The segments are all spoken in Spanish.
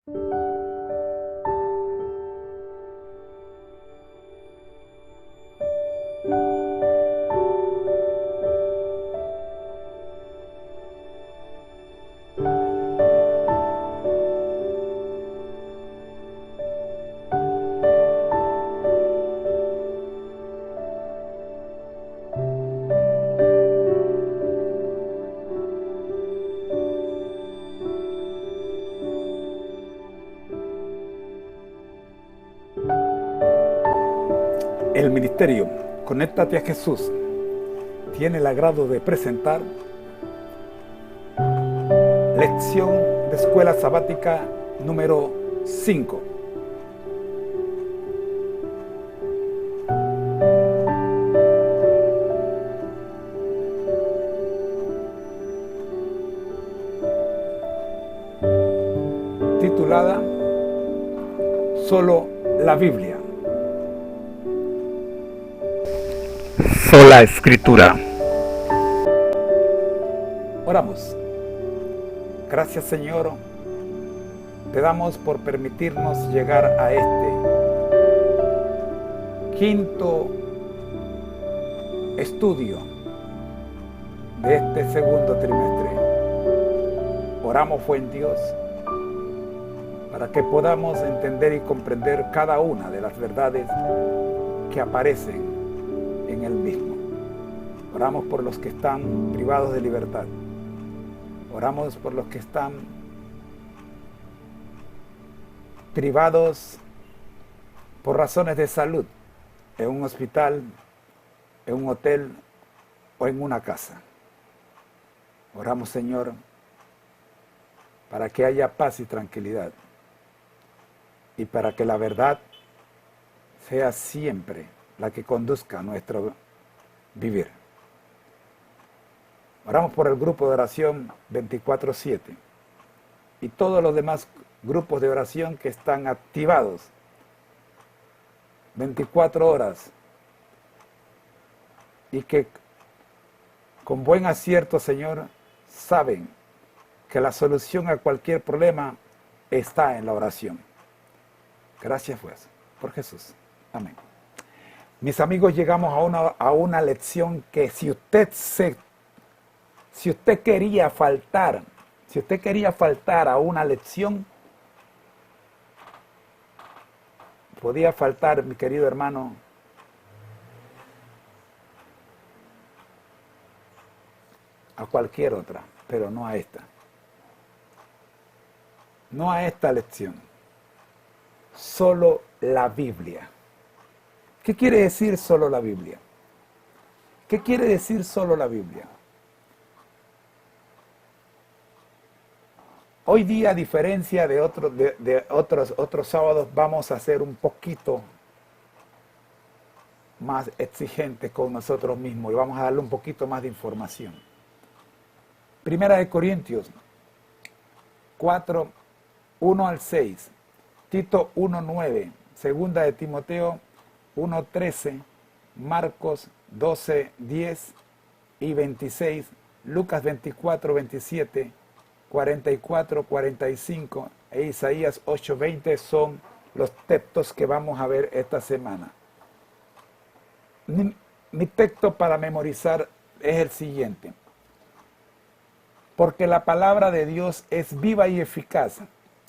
El ministerio Conéctate a Jesús tiene el agrado de presentar lección de escuela sabática número 5. Titulada Solo la Biblia. Sola Escritura. Oramos. Gracias, Señor, te damos por permitirnos llegar a este quinto estudio de este segundo trimestre. Oramos, buen Dios, para que podamos entender y comprender cada una de las verdades que aparecen en el mismo. Oramos por los que están privados de libertad. Oramos por los que están privados por razones de salud, en un hospital, en un hotel o en una casa. Oramos, Señor, para que haya paz y tranquilidad y para que la verdad sea siempre la que conduzca a nuestro vivir. Oramos por el grupo de oración 24/7 y todos los demás grupos de oración que están activados 24 horas y que con buen acierto, Señor, saben que la solución a cualquier problema está en la oración. Gracias, pues, por Jesús. Amén. Mis amigos, llegamos a una lección que si usted quería faltar a una lección, podía faltar, mi querido hermano, a cualquier otra, pero no a esta. No a esta lección. Solo la Biblia. ¿Qué quiere decir solo la Biblia? ¿Qué quiere decir solo la Biblia? Hoy día, a diferencia de otros sábados, vamos a ser un poquito más exigentes con nosotros mismos y vamos a darle un poquito más de información. Primera de Corintios 4, 1 al 6, Tito 1:9, Segunda de Timoteo 1:13, Marcos 12:10 y 26, Lucas 24:27, 44:45 e Isaías 8:20 son los textos que vamos a ver esta semana. Mi texto para memorizar es el siguiente. Porque la palabra de Dios es viva y eficaz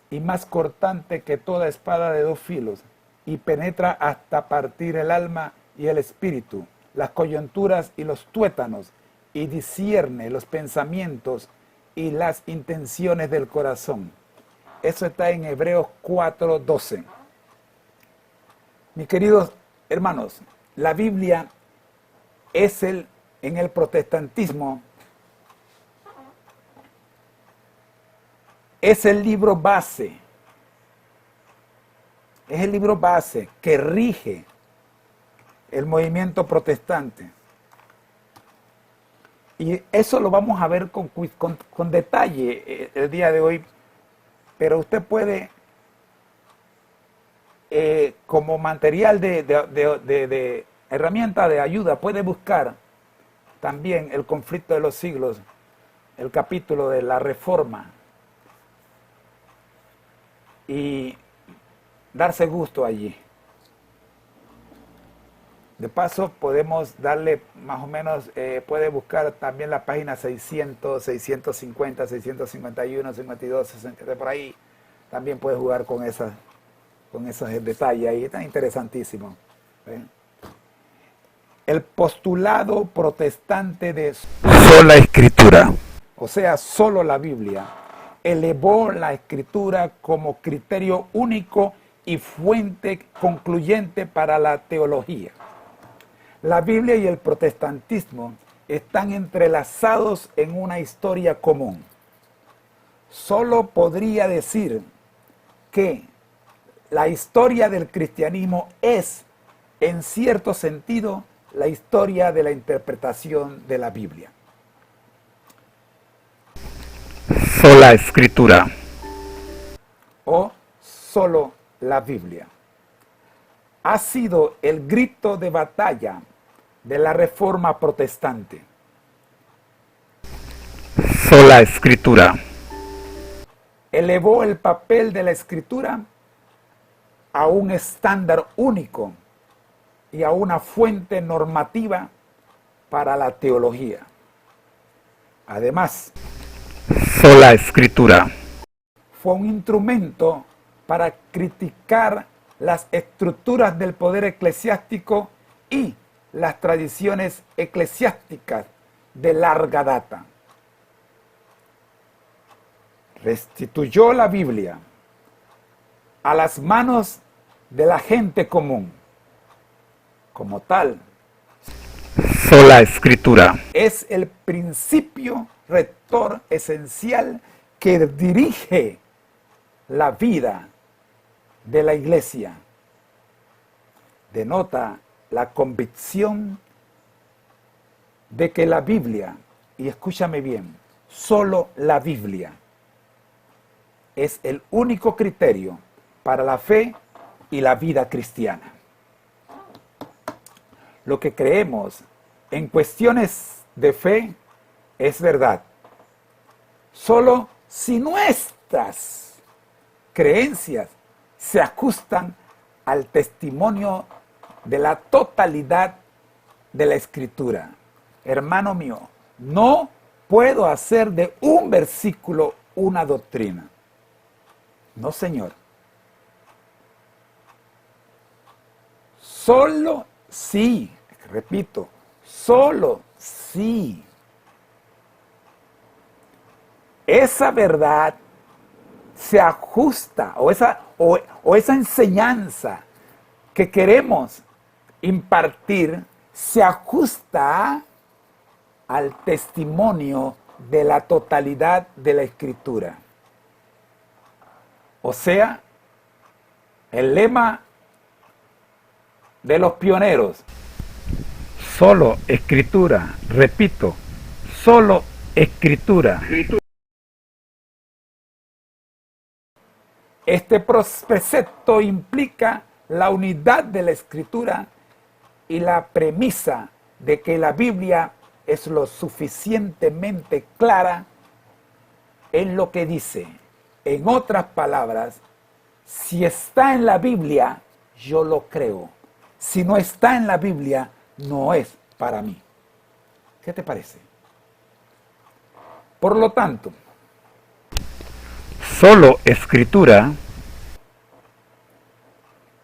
y más cortante que toda espada de dos filos, y penetra hasta partir el alma y el espíritu, las coyunturas y los tuétanos, y discierne los pensamientos y las intenciones del corazón. Eso está en Hebreos 4:12. Mis queridos hermanos, la Biblia es en el protestantismo, es el libro base. Es el libro base que rige el movimiento protestante. Y eso lo vamos a ver con detalle el día de hoy. Pero usted puede, como material de herramienta de ayuda, puede buscar también El conflicto de los siglos, el capítulo de la Reforma. y darse gusto allí. De paso, podemos darle más o menos, puede buscar también la página 600, 650, 651, 52, 60, por ahí. También puede jugar con esos detalles ahí, está interesantísimo. El postulado protestante de sola escritura, o sea, solo la Biblia, elevó la escritura como criterio único y fuente concluyente para la teología. La Biblia y el protestantismo están entrelazados en una historia común. Solo podría decir que la historia del cristianismo es, en cierto sentido, la historia de la interpretación de la Biblia. Sola escritura. O solo la Biblia. Ha sido el grito de batalla de la Reforma protestante. Sola escritura. Elevó el papel de la escritura a un estándar único y a una fuente normativa para la teología. Además, sola escritura fue un instrumento para criticar las estructuras del poder eclesiástico y las tradiciones eclesiásticas de larga data. Restituyó la Biblia a las manos de la gente común. Como tal, sola escritura es el principio rector esencial que dirige la vida de la Iglesia. Denota la convicción de que la Biblia, y escúchame bien, solo la Biblia es el único criterio para la fe y la vida cristiana. Lo que creemos en cuestiones de fe es verdad. Solo si nuestras creencias se ajustan al testimonio de la totalidad de la Escritura. Hermano mío, no puedo hacer de un versículo una doctrina. No, Señor. Solo sí, repito, solo sí esa verdad se ajusta, o esa enseñanza que queremos impartir se ajusta al testimonio de la totalidad de la Escritura. O sea, el lema de los pioneros, solo Escritura, repito, solo Escritura. Este precepto implica la unidad de la Escritura y la premisa de que la Biblia es lo suficientemente clara en lo que dice. En otras palabras, si está en la Biblia, yo lo creo. Si no está en la Biblia, no es para mí. ¿Qué te parece? Por lo tanto, solo Escritura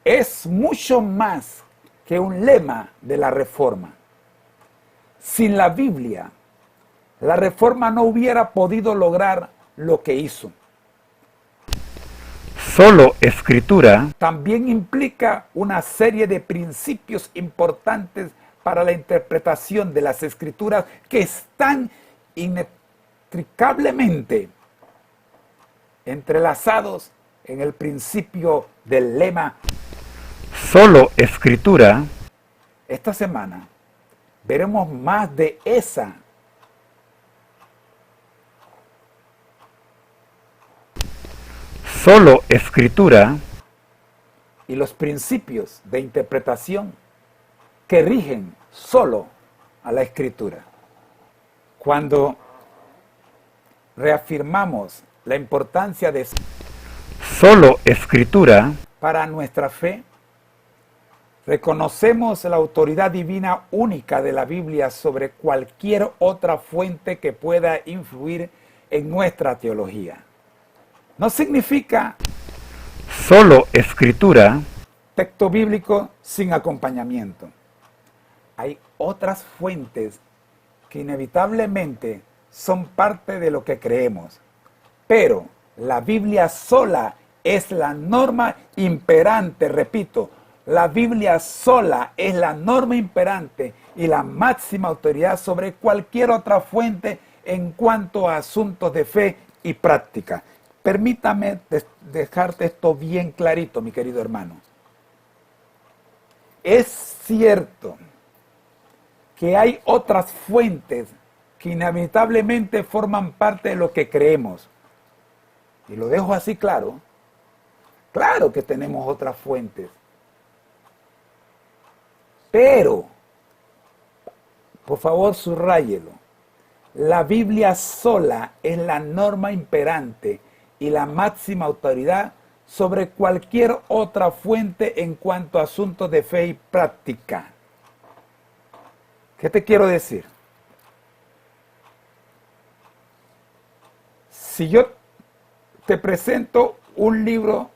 es mucho más que un lema de la Reforma. Sin la Biblia, la Reforma no hubiera podido lograr lo que hizo. Solo Escritura también implica una serie de principios importantes para la interpretación de las Escrituras que están inextricablemente entrelazados en el principio del lema solo Escritura. Esta semana veremos más de esa solo Escritura y los principios de interpretación que rigen solo a la Escritura. Cuando reafirmamos la importancia de solo Escritura para nuestra fe. Reconocemos la autoridad divina única de la Biblia sobre cualquier otra fuente que pueda influir en nuestra teología. No significa solo Escritura, texto bíblico sin acompañamiento. Hay otras fuentes que inevitablemente son parte de lo que creemos, pero la Biblia sola es la norma imperante, repito, la Biblia sola es la norma imperante y la máxima autoridad sobre cualquier otra fuente en cuanto a asuntos de fe y práctica. Permítame dejarte esto bien clarito, mi querido hermano. Es cierto que hay otras fuentes que inevitablemente forman parte de lo que creemos. Y lo dejo así claro. Claro que tenemos otras fuentes. Pero, por favor, subráyelo. La Biblia sola es la norma imperante y la máxima autoridad sobre cualquier otra fuente en cuanto a asuntos de fe y práctica. ¿Qué te quiero decir? Si yo te presento un libro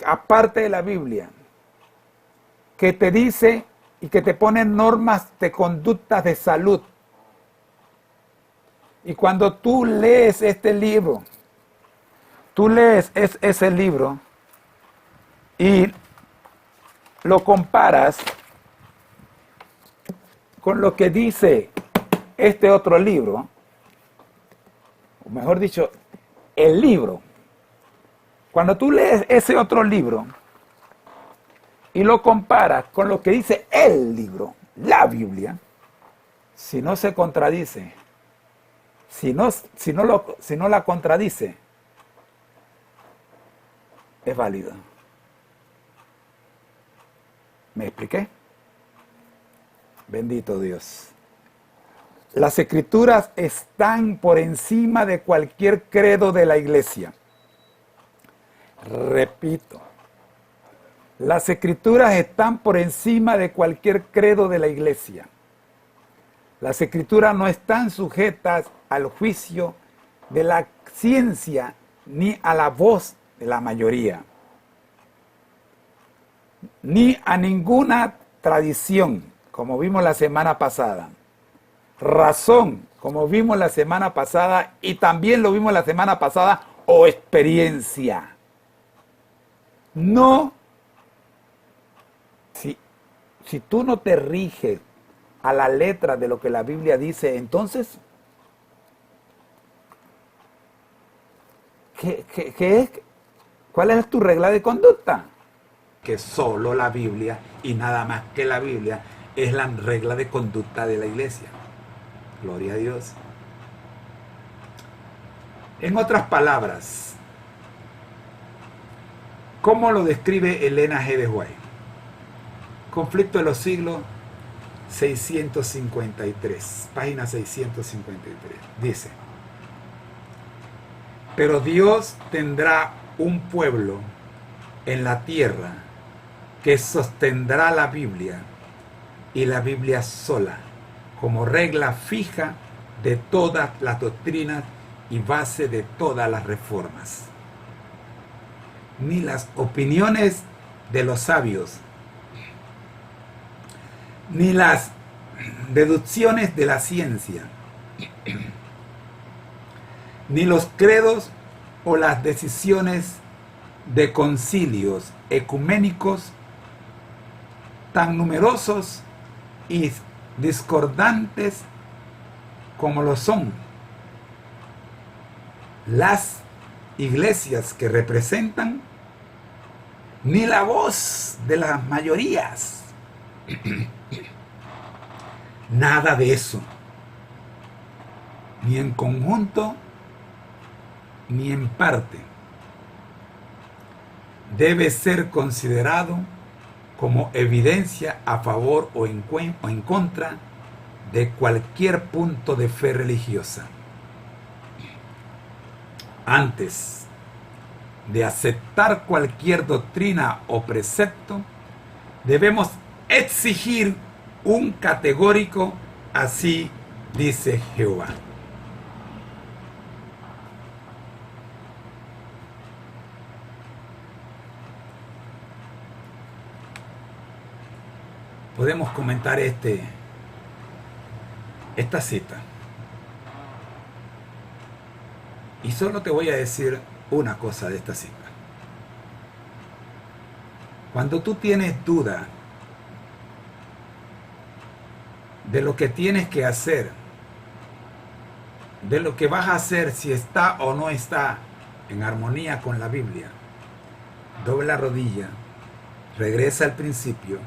aparte de la Biblia, que te dice y que te pone normas de conductas de salud, y cuando tú lees este libro, tú lees ese libro y lo comparas con lo que dice este otro libro, o mejor dicho, el libro. Cuando tú lees ese otro libro y lo comparas con lo que dice el libro, la Biblia, si no se contradice, si no la contradice, es válido. ¿Me expliqué? Bendito Dios. Las Escrituras están por encima de cualquier credo de la iglesia. Repito, las Escrituras están por encima de cualquier credo de la iglesia. Las Escrituras no están sujetas al juicio de la ciencia ni a la voz de la mayoría, ni a ninguna tradición, como vimos la semana pasada, razón, como vimos la semana pasada, y también lo vimos la semana pasada, o experiencia. No, si tú no te riges a la letra de lo que la Biblia dice, entonces, ¿cuál es tu regla de conducta? Que solo la Biblia y nada más que la Biblia es la regla de conducta de la iglesia. Gloria a Dios. En otras palabras, ¿cómo lo describe Elena G. de White? Conflicto de los siglos 653, página 653. Dice: pero Dios tendrá un pueblo en la tierra que sostendrá la Biblia y la Biblia sola como regla fija de todas las doctrinas y base de todas las reformas. Ni las opiniones de los sabios, ni las deducciones de la ciencia, ni los credos o las decisiones de concilios ecuménicos tan numerosos y discordantes como lo son las iglesias que representan, ni la voz de las mayorías. Nada de eso, ni en conjunto ni en parte, debe ser considerado como evidencia a favor o en contra de cualquier punto de fe religiosa. Antes de aceptar cualquier doctrina o precepto, debemos exigir un categórico "así dice Jehová". Podemos comentar esta cita. Y solo te voy a decir una cosa de esta cita. Cuando tú tienes duda de lo que tienes que hacer, de lo que vas a hacer, si está o no está en armonía con la Biblia, dobla la rodilla, regresa al principio,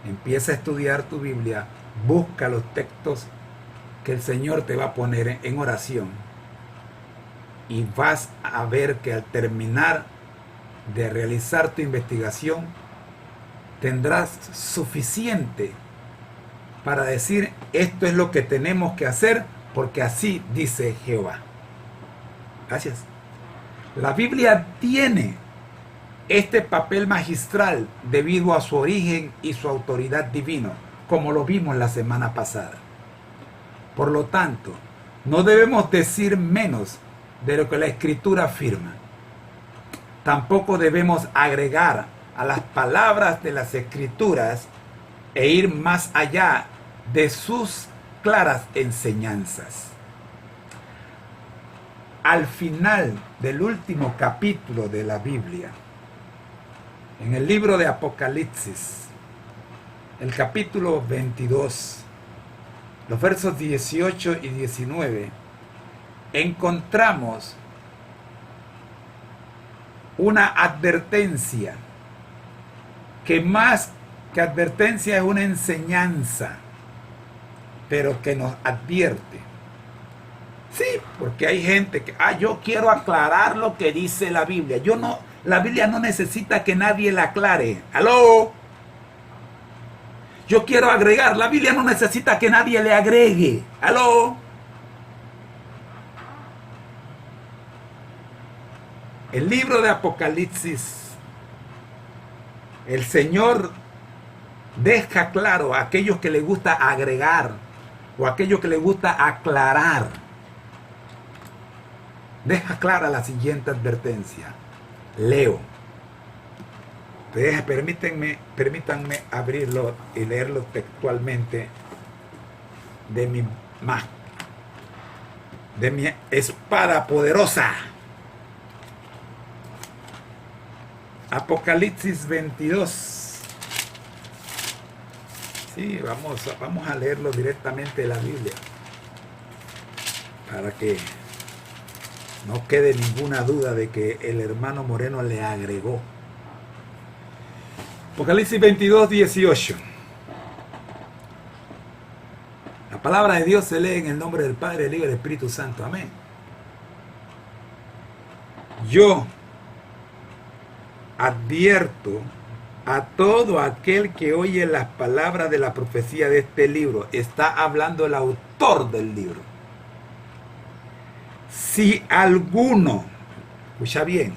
empieza a estudiar tu Biblia, busca los textos que el Señor te va a poner en oración, y vas a ver que al terminar de realizar tu investigación tendrás suficiente para decir: esto es lo que tenemos que hacer porque así dice Jehová. Gracias. La Biblia tiene este papel magistral debido a su origen y su autoridad divina, como lo vimos la semana pasada. Por lo tanto, no debemos decir menos de lo que la Escritura afirma. Tampoco debemos agregar a las palabras de las Escrituras e ir más allá de sus claras enseñanzas. Al final del último capítulo de la Biblia, en el libro de Apocalipsis, el capítulo 22, los versos 18 y 19, encontramos una advertencia que más que advertencia es una enseñanza, pero que nos advierte. Sí, porque hay gente que, yo quiero aclarar lo que dice la Biblia. La Biblia no necesita que nadie la aclare. ¡Aló! Yo quiero agregar, la Biblia no necesita que nadie le agregue. ¡Aló! El libro de Apocalipsis, el Señor deja claro a aquellos que les gusta agregar o a aquellos que les gusta aclarar. Deja clara la siguiente advertencia. Leo. Permítanme abrirlo y leerlo textualmente de mi espada poderosa. Apocalipsis 22. Sí, vamos a leerlo directamente de la Biblia para que no quede ninguna duda de que el hermano Moreno le agregó. Apocalipsis 22, 18. La palabra de Dios se lee en el nombre del Padre, del Hijo y del Espíritu Santo. Amén. Yo advierto a todo aquel que oye las palabras de la profecía de este libro. Está hablando el autor del libro. Si alguno, escucha bien,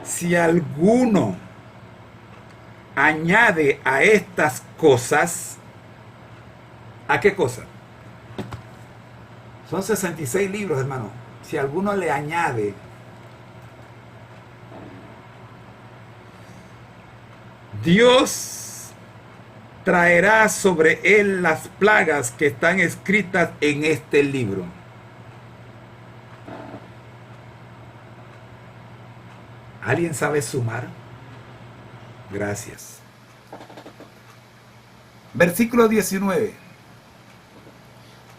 si alguno añade a estas cosas, ¿a qué cosa? Son 66 libros, hermano. Si alguno le añade, Dios traerá sobre él las plagas que están escritas en este libro. ¿Alguien sabe sumar? Gracias. Versículo 19.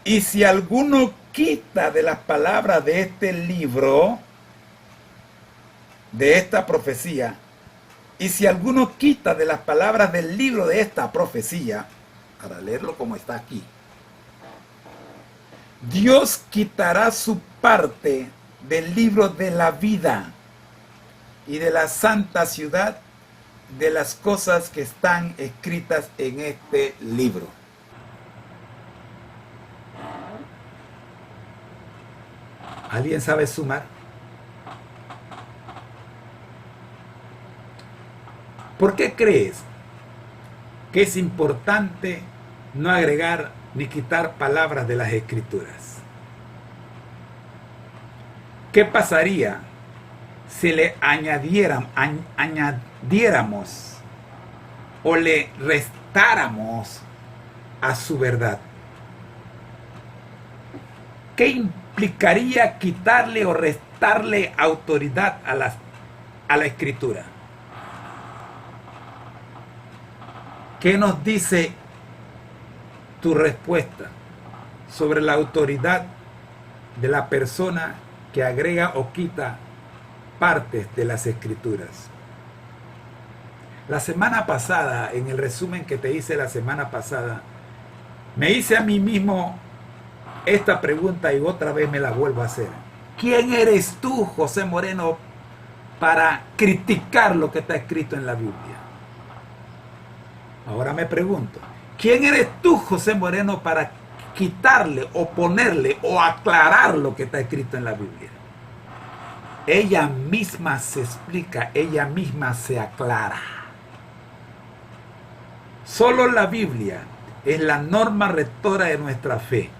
Y si alguno quita de las palabras de este libro, de esta profecía, y si alguno quita de las palabras del libro de esta profecía, para leerlo como está aquí, Dios quitará su parte del libro de la vida y de la santa ciudad, de las cosas que están escritas en este libro. ¿Alguien sabe sumar? ¿Por qué crees que es importante no agregar ni quitar palabras de las Escrituras? ¿Qué pasaría si le añadiéramos o le restáramos a su verdad? ¿Qué implicaría quitarle o restarle autoridad a la Escritura? ¿Qué nos dice tu respuesta sobre la autoridad de la persona que agrega o quita partes de las Escrituras? La semana pasada, en el resumen que te hice la semana pasada, me hice a mí mismo esta pregunta y otra vez me la vuelvo a hacer. ¿Quién eres tú, José Moreno, para criticar lo que está escrito en la Biblia? Ahora me pregunto, ¿quién eres tú, José Moreno, para quitarle o ponerle o aclarar lo que está escrito en la Biblia? Ella misma se explica, ella misma se aclara. Solo la Biblia es la norma rectora de nuestra fe.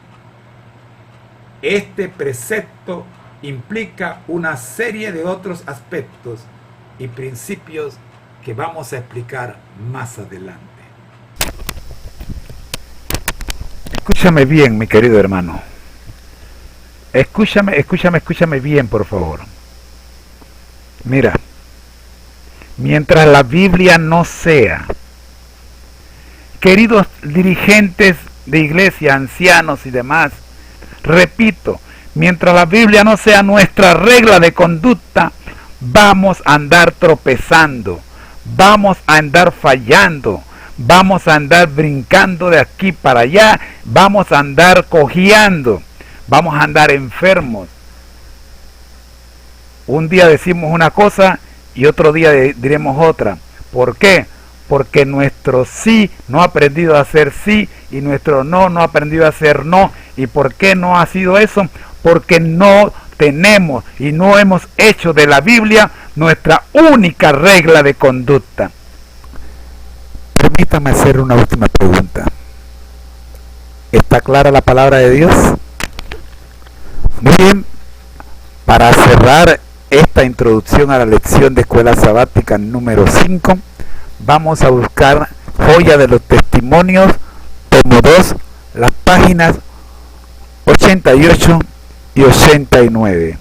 Este precepto implica una serie de otros aspectos y principios que vamos a explicar más adelante. Escúchame bien, mi querido hermano. Escúchame bien, por favor. Mira, mientras la Biblia no sea, queridos dirigentes de iglesia, ancianos y demás, repito, mientras la Biblia no sea nuestra regla de conducta, vamos a andar tropezando, vamos a andar fallando, vamos a andar brincando de aquí para allá, vamos a andar cojeando, vamos a andar enfermos. Un día decimos una cosa y otro día diremos otra. ¿Por qué? Porque nuestro sí no ha aprendido a hacer sí y nuestro no no ha aprendido a hacer no. ¿Y por qué no ha sido eso? Porque no tenemos y no hemos hecho de la Biblia nuestra única regla de conducta. Permítame hacer una última pregunta. ¿Está clara la palabra de Dios? Muy bien, para cerrar esta introducción a la lección de Escuela Sabática número 5, vamos a buscar Joya de los Testimonios, tomo 2, las páginas 88 y 89.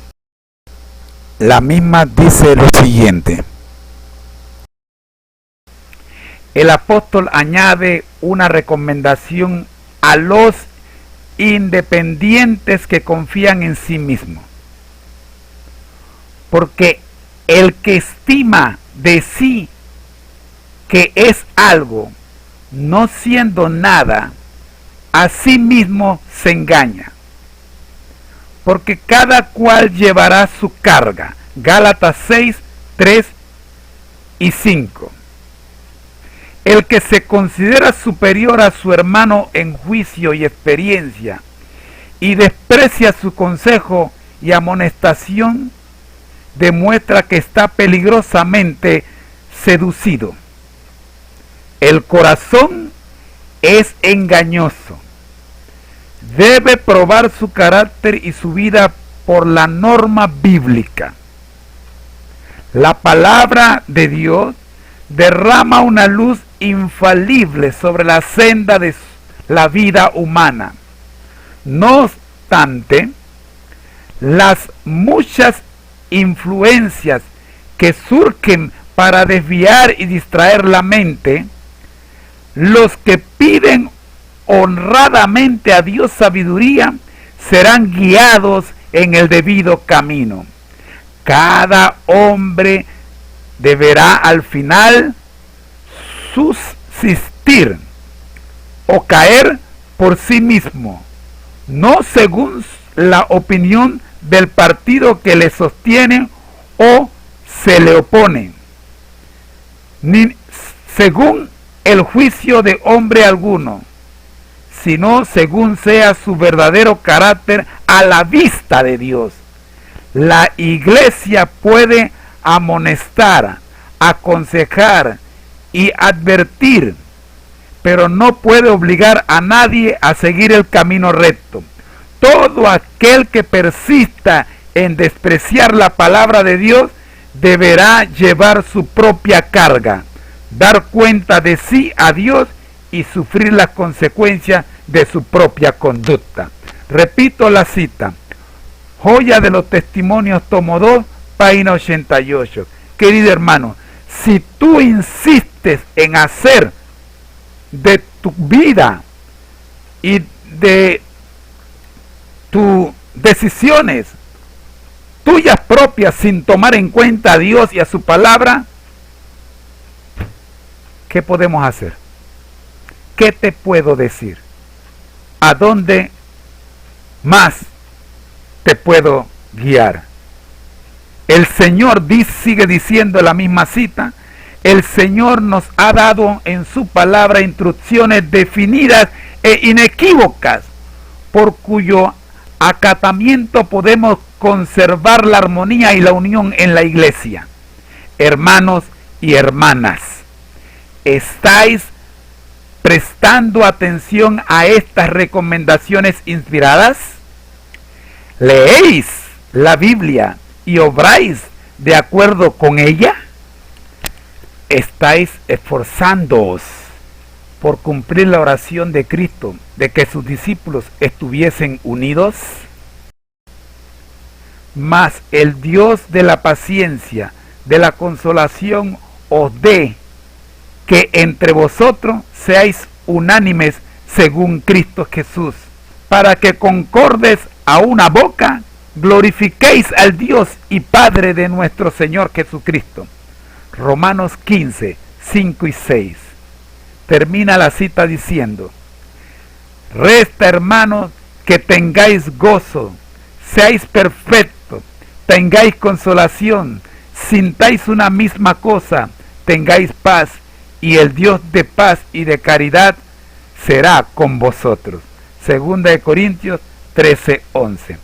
La misma dice lo siguiente. El apóstol añade una recomendación a los independientes que confían en sí mismos. Porque el que estima de sí que es algo, no siendo nada, a sí mismo se engaña. Porque cada cual llevará su carga. Gálatas 6, 3 y 5. El que se considera superior a su hermano en juicio y experiencia y desprecia su consejo y amonestación, demuestra que está peligrosamente seducido. El corazón es engañoso. Debe probar su carácter y su vida por la norma bíblica. La palabra de Dios derrama una luz infalible sobre la senda de la vida humana. No obstante, las muchas influencias que surgen para desviar y distraer la mente, los que piden honradamente a Dios sabiduría serán guiados en el debido camino. Cada hombre deberá al final subsistir o caer por sí mismo, no según la opinión del partido que le sostiene o se le opone, ni según el juicio de hombre alguno, sino según sea su verdadero carácter a la vista de Dios. La iglesia puede amonestar, aconsejar y advertir, pero no puede obligar a nadie a seguir el camino recto. Todo aquel que persista en despreciar la palabra de Dios deberá llevar su propia carga, dar cuenta de sí a Dios y sufrir las consecuencias de su propia conducta. Repito la cita. Joya de los Testimonios, tomo 2, página 88. Querido hermano, si tú insistes en hacer de tu vida y de tus decisiones tuyas propias sin tomar en cuenta a Dios y a su palabra, ¿qué podemos hacer? ¿Qué te puedo decir? ¿A dónde más te puedo guiar? El Señor sigue diciendo en la misma cita, el Señor nos ha dado en su palabra instrucciones definidas e inequívocas, por cuyo acatamiento podemos conservar la armonía y la unión en la iglesia. Hermanos y hermanas, ¿estáis prestando atención a estas recomendaciones inspiradas? ¿Leéis la Biblia y obráis de acuerdo con ella? ¿Estáis esforzándoos por cumplir la oración de Cristo, de que sus discípulos estuviesen unidos? Mas el Dios de la paciencia, de la consolación, os dé que entre vosotros seáis unánimes según Cristo Jesús, para que concordes a una boca, glorifiquéis al Dios y Padre de nuestro Señor Jesucristo. Romanos 15, 5 y 6. Termina la cita diciendo: resta, hermanos, que tengáis gozo, seáis perfectos, tengáis consolación, sintáis una misma cosa, tengáis paz, y el Dios de paz y de caridad será con vosotros. Segunda de Corintios 13, 11.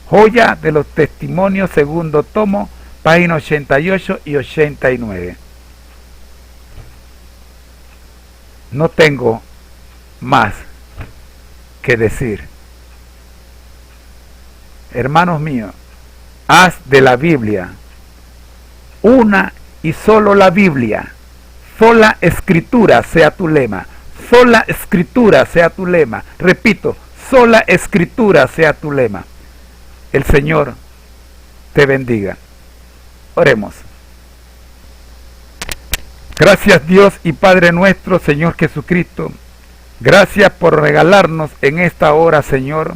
Joya de los Testimonios, segundo tomo, página 88 y 89. No tengo más que decir. Hermanos míos, haz de la Biblia una y solo la Biblia. Sola escritura sea tu lema. Sola escritura sea tu lema. Repito, sola escritura sea tu lema. El Señor te bendiga. Oremos. Gracias Dios y Padre nuestro, Señor Jesucristo. Gracias por regalarnos en esta hora, Señor,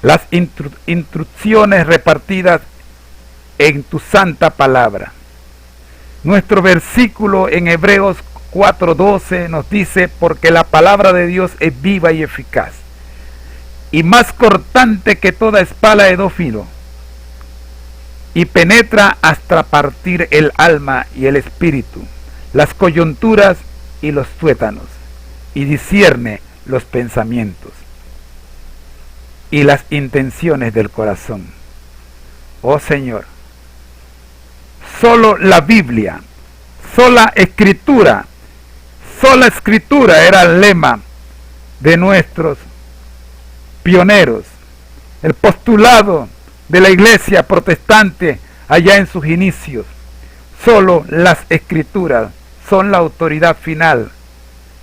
las instrucciones repartidas en tu santa palabra. Nuestro versículo en Hebreos 4:12 nos dice: porque la palabra de Dios es viva y eficaz, y más cortante que toda espada de dos filos, y penetra hasta partir el alma y el espíritu, las coyunturas y los tuétanos, y discierne los pensamientos y las intenciones del corazón. Oh Señor, solo la Biblia, sola escritura era el lema de nuestros pioneros, el postulado de la iglesia protestante allá en sus inicios. Solo las escrituras son la autoridad final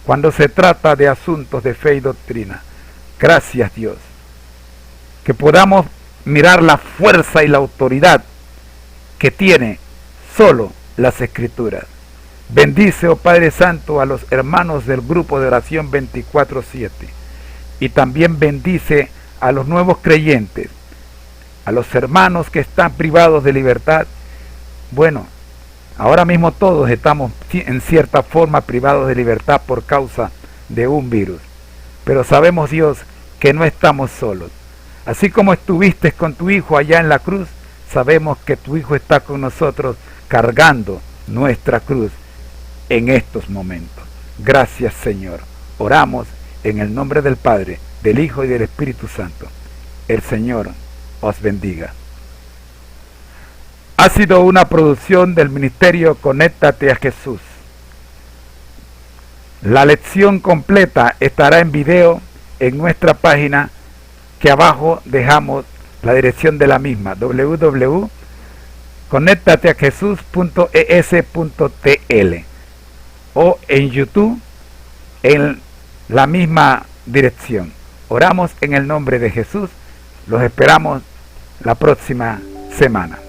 cuando se trata de asuntos de fe y doctrina. Gracias Dios, que podamos mirar la fuerza y la autoridad que tiene solo las escrituras. Bendice, oh Padre Santo, a los hermanos del grupo de oración 24/7, y también bendice a los nuevos creyentes, a los hermanos que están privados de libertad. Bueno, ahora mismo todos estamos en cierta forma privados de libertad por causa de un virus, pero sabemos, Dios, que no estamos solos. Así como estuviste con tu Hijo allá en la cruz, sabemos que tu Hijo está con nosotros cargando nuestra cruz en estos momentos. Gracias, Señor. Oramos en el nombre del Padre, del Hijo y del Espíritu Santo. El Señor os bendiga. Ha sido una producción del Ministerio Conéctate a Jesús. La lección completa estará en video en nuestra página, que abajo dejamos la dirección de la misma, www.conectateajesus.es.tl, o en YouTube en la misma dirección. Oramos en el nombre de Jesús. Los esperamos la próxima semana.